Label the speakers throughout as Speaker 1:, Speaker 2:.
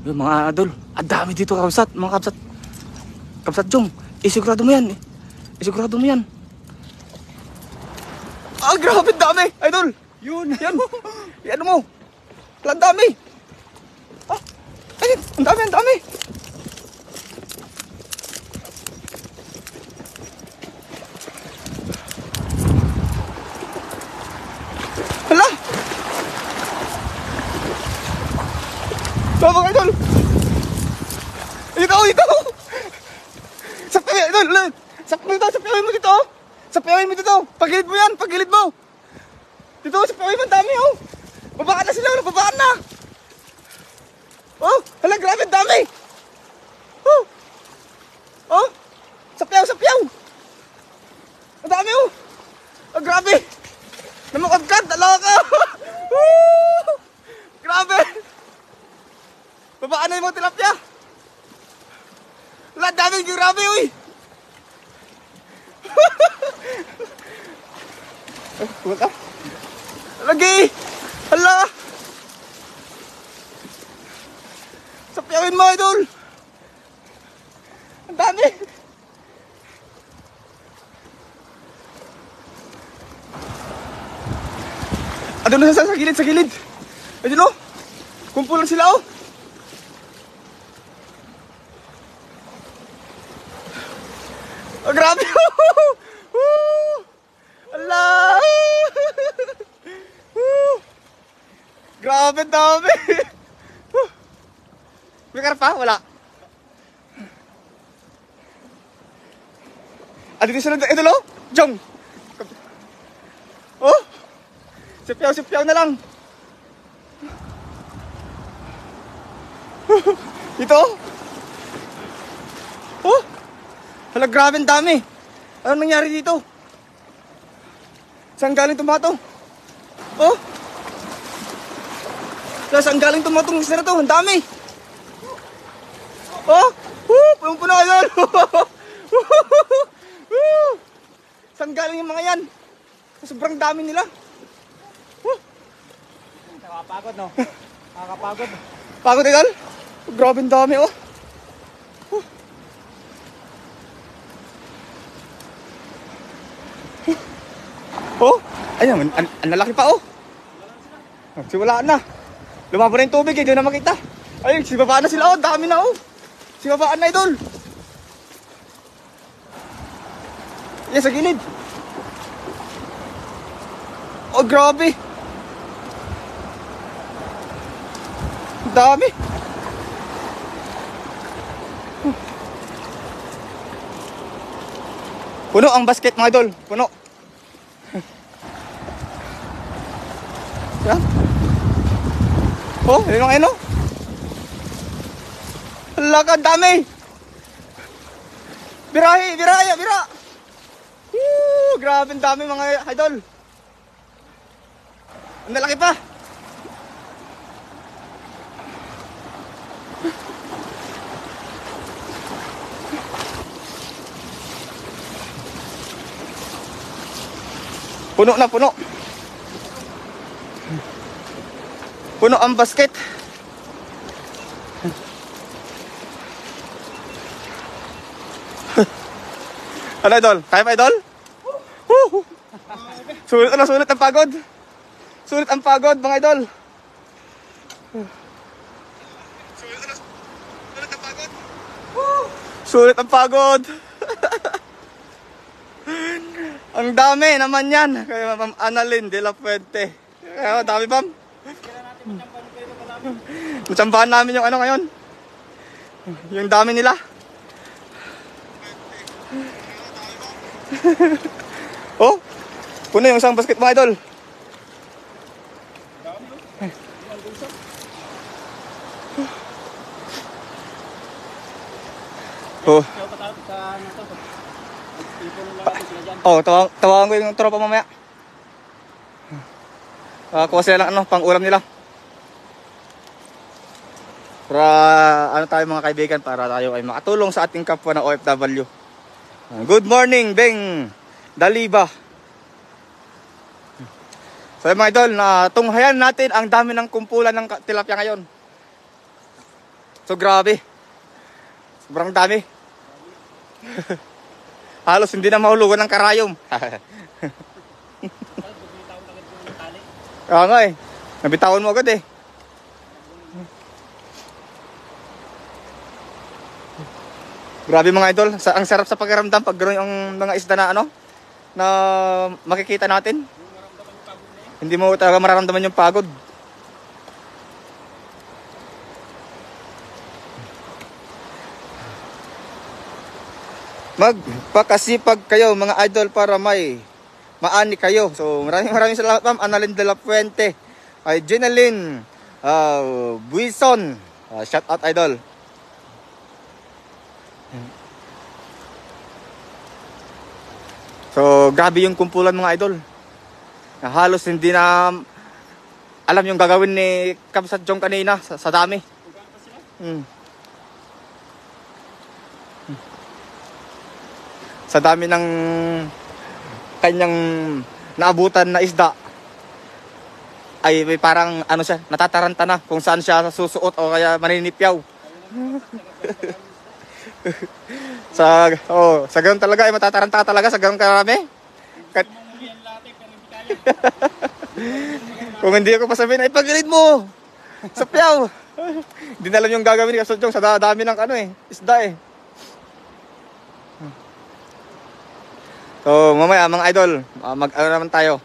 Speaker 1: Yung mga idol, ang dami dito kabsat, mga kabsat. Kabsat Jong, isigurado mo yan. Isigurado mo yan. Ah, grabe dami, idol. Yun. Yan. Yan mo. Ang dami. Ah, ayun, ang dami, ang dami. Hala. Tama ka, idol. Ito. Sapiawin, idol. Sapiawin mo dito. Sapiawin mo dito. Pagilid mo yan, pagilid mo. Dito, sapiawin mo, dami, oh. Babaan na sila, babaan na. Oh, hala, grabe, dami. Oh, sapiaw. Ang dami, oh. Oh, grabe. Namukadkad, dalawa ka. Grabe. Babaan na yung mga tilapia. Wala, dami, grabe, uy. Wala. Lagi. Hala. Sapiawin mo, idol. Ang dami. Ano na sa gilid. Ayun, oh. Kumpulan sila, oh. Oh, grabe. Allah. Grabe, dami. May karpa? Wala. Dito sila. Ito, lo. Jong. Oh. Sipiyaw na lang. Ito. Oh. Hala, grabe, ang dami. Anong nangyari dito? Saan galing tumato? Oh. Saan galing tumatong isla na to? Ang dami. Oh. Punong-puno ka doon. Saan galing yung mga yan? Sobrang dami nila.
Speaker 2: Nakakapagod, no? Nakakapagod.
Speaker 1: Pagod, idol? Grabe, ang dami, oh. Oh, ayun, ang lalaki pa, oh. Wala na. Lumabo na yung tubig, hindi na makita. Ayun, sibabaan na sila, oh. Dami na, oh. Sibabaan na, idol. Yan, sa gilid. Oh, grabe. Dami. Puno ang basket, mga idol. Puno. Yan. Oh, yun ang ano. Hala ka, dami. Bira. Grabe, ang dami, mga idol. Ang lalaki pa. Puno na, puno. Puno ang basket. Ano, idol? Kaya pa, idol? Sulit ang pagod. Sulit ang pagod, mga idol. Sulit ang pagod. Ang dami naman yan. Kaya Ma'am Annalyn de la Fuente. Kaya dami, ma'am. Natsambahan namin yung ano ngayon. Yung dami nila. Oh, puno yung isang basket, mga idol. Oh. Oh, tawagan ko yung tropa mamaya. Kuha sila ng pang ulam nila. Para ano tayo, mga kaibigan, para tayo ay makatulong sa ating kapwa na OFW. Good morning, Beng Daliba. So mga idol, na tunghayan natin ang dami ng kumpulan ng tilapia ngayon. So grabe. Sobrang dami. Halos hindi na mahulugan ng karayom. Kaya nga eh. Nabitawan mo agad eh. Grabe mga idol. Ang sarap sa pakiramdam pag gano'n yung mga isda na ano, na makikita natin. Hindi mo talaga mararamdaman yung pagod. Magpakasipag kayo mga idol para may maani kayo. So maraming salamat ma'am Annalyn de la Fuente, ay Jenaline Buison, shout out idol. So grabe yung kumpulan mga idol. Halos hindi na alam yung gagawin ni Kabsat Jong kanina sa dami. Sa dami ng kanyang naabutan na isda ay may parang ano siya, natataranta na kung saan siya susuot o kaya maninipyaw. Sa ganun talaga ay matataranta talaga sa ganun karami. Kung hindi ako pasabihin ay pagilid mo sa piyaw. Hindi na alam yung gagawin kasi sa dami ng ano isda eh. So mamaya mga idol, mag-ano naman tayo.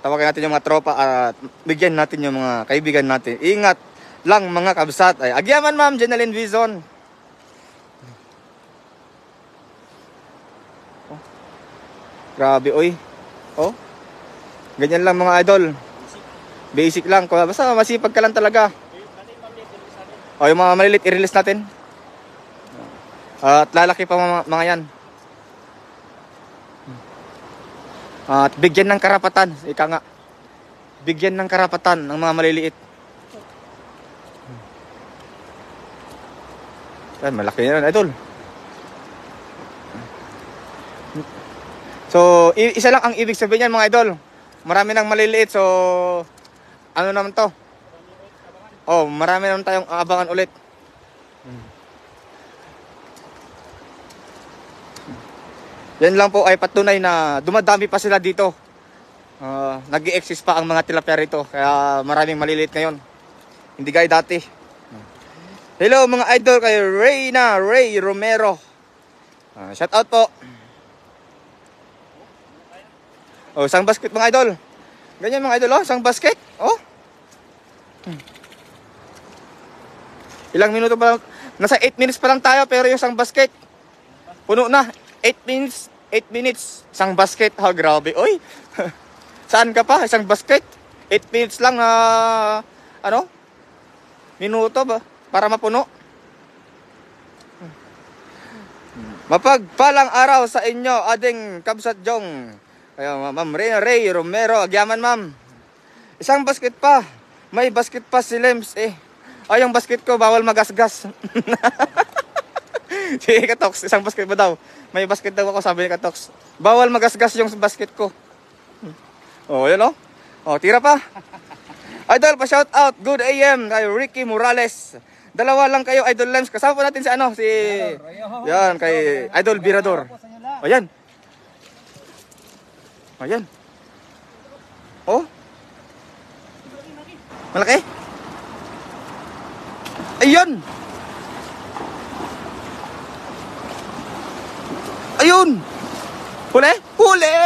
Speaker 1: Tawagan natin yung mga tropa at bigyan natin yung mga kaibigan natin. Ingat lang mga kabsat. Ay, agyaman ma'am Jenaline Vizon. Oh. Grabe oy. Oh. Ganyan lang mga idol. Basic lang. Basta masipag ka lang talaga. O yung mga malilit i-release natin. At lalaki pa mga yan. At bigyan ng karapatan, ika nga. Bigyan ng karapatan ng mga maliliit. Yan, malaki na yan, idol. So, isa lang ang ibig sabihin yan, mga idol. Marami nang maliliit, so ano naman to? Oh, marami naman tayong abangan ulit. Yan lang po ay patunay na dumadami pa sila dito. Nag-i-exist pa ang mga tilapia rito. Kaya maraming maliliit ngayon. Hindi gaya dati. Hello mga idol kay Ray Romero. Shout out po. Oh, isang basket mga idol. Ganyan mga idol, oh, isang basket. Oh. Ilang minuto pa lang. Nasa 8 minutes pa lang tayo pero yung isang basket puno na. 8 minutes, isang basket. Grabe, oy. Saan ka pa? Isang basket? 8 minutes lang minuto ba? Para mapuno. Mapagpalang araw sa inyo, ading Kabsat Jong. Kaya ma'am Ray Romero, agyaman ma'am. Isang basket pa. May basket pa si Lems eh. Ay, yung basket ko, bawal magasgas. Si Katox, isang basket ba daw? May basket daw ako, sabi ni Katox. Bawal magasgas yung basket ko. Oh, yun oh. Oh, tira pa. Idol, pa-shout out. Good AM kay Ricky Morales. Dalawa lang kayo, Idol Lems. Kasama po natin si yan, kay Idol Birador. Oh, yan. Oh, yan. Oh. Malaki? Ayun. Ayun! Huli! Huli!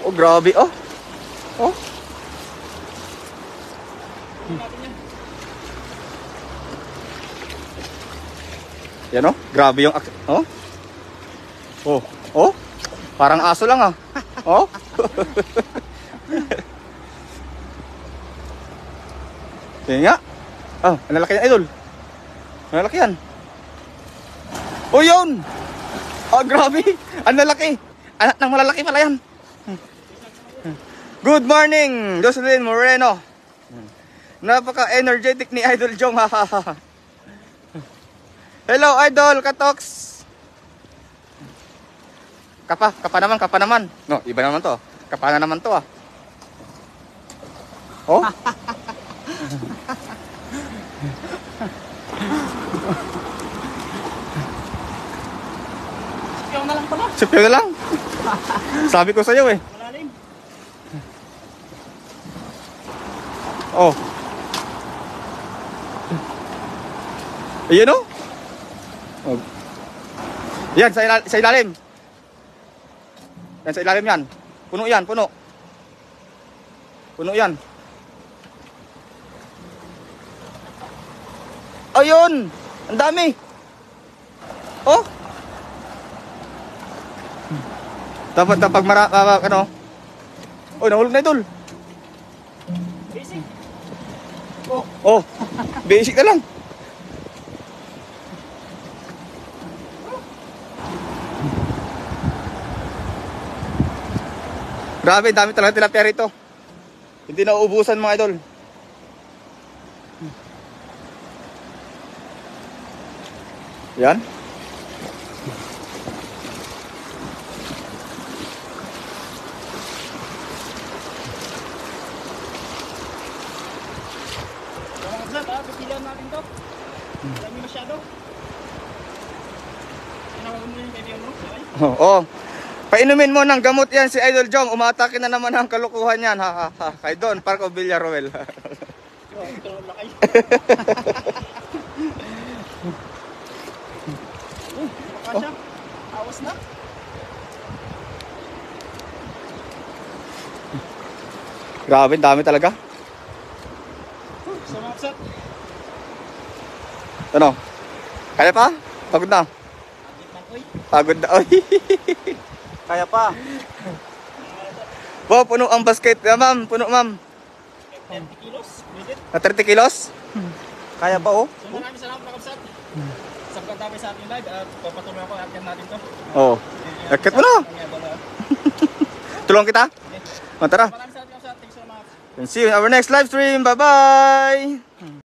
Speaker 1: Oh, grabe, oh. Oh. Yan, oh. Grabe yung oh. Oh. Oh. Parang aso lang, ah. Oh. Yan nga. Oh, ang lalaki yan, idol. Malaki yan. Oh, yun! Oh, grabe! Ang lalaki! Anak ng malalaki pala yan. Good morning, Jocelyn Moreno. Napaka-energetic ni Idol Jong. Hello, Idol Katox. Kapa naman. No, iba naman to. Kapa na naman to, ah. Oh?
Speaker 2: Yung na lang pala.
Speaker 1: Sipyo na lang. Sabi ko sa'yo eh.
Speaker 2: Malalim.
Speaker 1: Oh. Ayan oh. Oh. Yan, sa ilalim. Yan, sa ilalim yan. Puno yan, puno. Puno yan. Ayun! Ang dami! Oh! Dapat kapag ano? Oh, nahulog na idol.
Speaker 2: Basic.
Speaker 1: Oh, basic na lang. Grabe, dami talaga tilapia rito. Hindi na uubusan mga idol. Yan.
Speaker 2: Mga kapsat, pipilan natin to. Dami masyado. Tinawag mo yung kaibigan mo? Sakay?
Speaker 1: Oh. Painumin mo ng gamot yan si Idol Jong. Umatake na naman ang kalukuhan yan. Ha ha ha. Kay Don Parco Villaruel.
Speaker 2: Oh, ito ang lakay. Baka siya. Awas na.
Speaker 1: Grabe, dami talaga.
Speaker 2: So mga kapsat.
Speaker 1: Ano? Kaya pa? Pagod na.
Speaker 2: Agit man koy.
Speaker 1: Pagod na. Oy. Kaya pa. Wow, puno ang basket. Ma'am, puno ma'am.
Speaker 2: 30 kilos. Legit.
Speaker 1: Na 30 kilos? Kaya pa oh.
Speaker 2: So maraming salamat mga kapsat. Sa pagkatapos sa ating live at papatuloy ako at natin to.
Speaker 1: Oh. Akit mo na. Tulong kita. Tara.
Speaker 2: Maraming salamat mga kapsat. Thanks so much.
Speaker 1: And see you in our next live stream. Bye-bye.